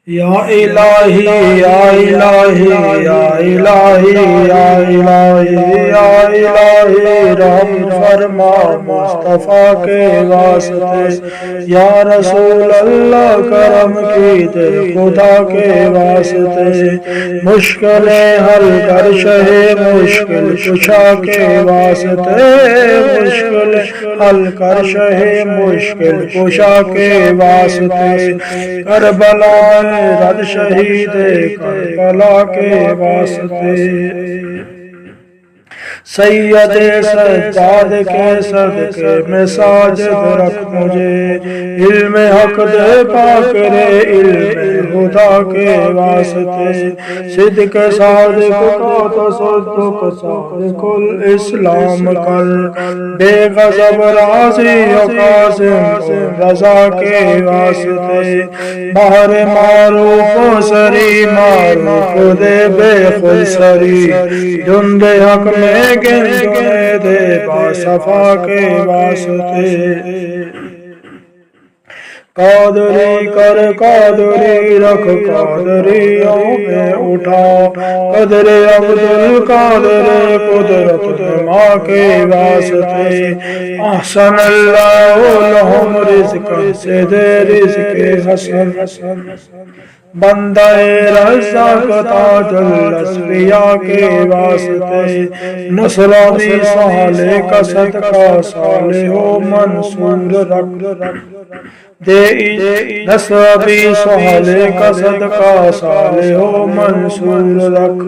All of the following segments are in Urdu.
یا الہی یا الہی یا الہی یا الہی یا الہی رحم فرما مصطفیٰ کے واسطے، یا رسول اللہ کرم کیجئے خدا کے واسطے، مشکلیں حل کر شہ مشکل کشا کے واسطے، مشکل حل کر شہ مشکل کشا کے واسطے، کربلا رد شہید کربلا کے واسطے، سید سجاد کے صدقے میں ساجد رکھ مجھے، علم حق دے پاک رے علم خدا کے واسطے، صدق صادق کا تصدق صادق الاسلام کر، بے غضب راضی و قاسم رضا کے واسطے، بہر معروف و سری معروف دے بے خود سری، جند حق میں گندے دے باصفا کے واسطے، قادری کر قادری رکھ قادریوں میں اٹھا، قدر عبدالقادر قدرت ماں کے واسطے، احسن اللہ لہم رزقا سے دے رزق حسن، بندہ رزاق تاج الاسفیاء کے واسطے، نصرانی صالح کا صدقہ صالح و منصور رکھ دے، نصرانی صالح کا صدقہ صالح و منصور رکھ،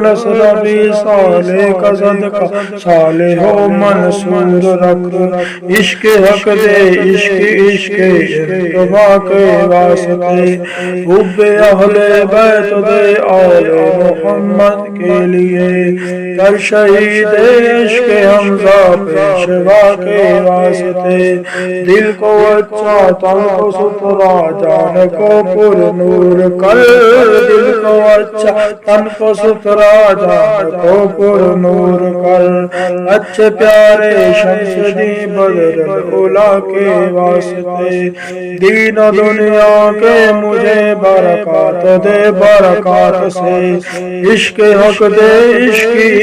نصرانی صالح کا صدقہ صالح و منصور رکھ، عشق حق دے عشق ارتباء کے واسطے، حب اہل بیت دے آل محمد کے لیے، کر شہید عشق حمزہ پیشوا کے واسطے، دل کو اچھا تن کو ستھرا جان کو پر نور کر، دل کو اچھا تن کو ستھرا جان کو پر نور کر، اچھے پیارے شمس دی بدر الاولیاء کے واسطے، دین و دنیا کے مجھے برکات دے برکات سے، عشق حق دے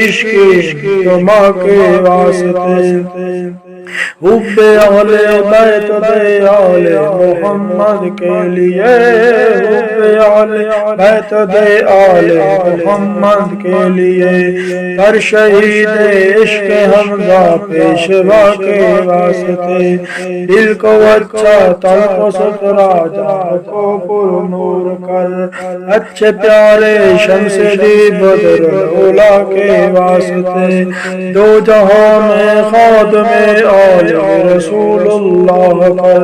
عشق ماں کے واسطے، حب اہل بیت دے آل محمد کے لیے، حب اہل بیت دے آل محمد کے لیے، کر شہید عشق حمزہ پیشوا کے واسطے، دل کو اچھا تن کو ستھرا جان کو پر نور کر، اچھے پیارے شمس دی بدر الاولیاء کے واسطے، دو جہاں میں خادم آل رسول اللہ کر،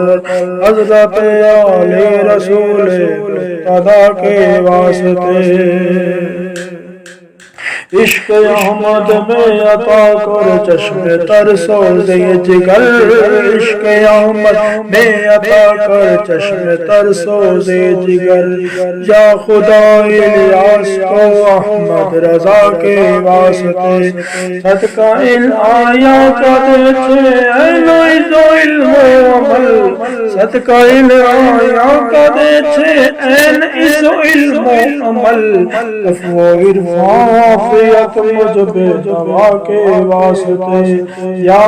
حضرت آل رسول مقتدیٰ کے واسطے، عشق احمد میں عطا کر چشم تر سوز جگر، عشق احمد میں عطا کر چشم تر سوز جگر، یا خدا الیاس کو احمد رضا کے واسطے، صدقہ ان آیا کا دیچے این عز و علم و عمل، صدقہ ان آیا کا دیچے این عز و علم و عمل، عفو و عرفان مجھ بے دوا کے واسطے، یا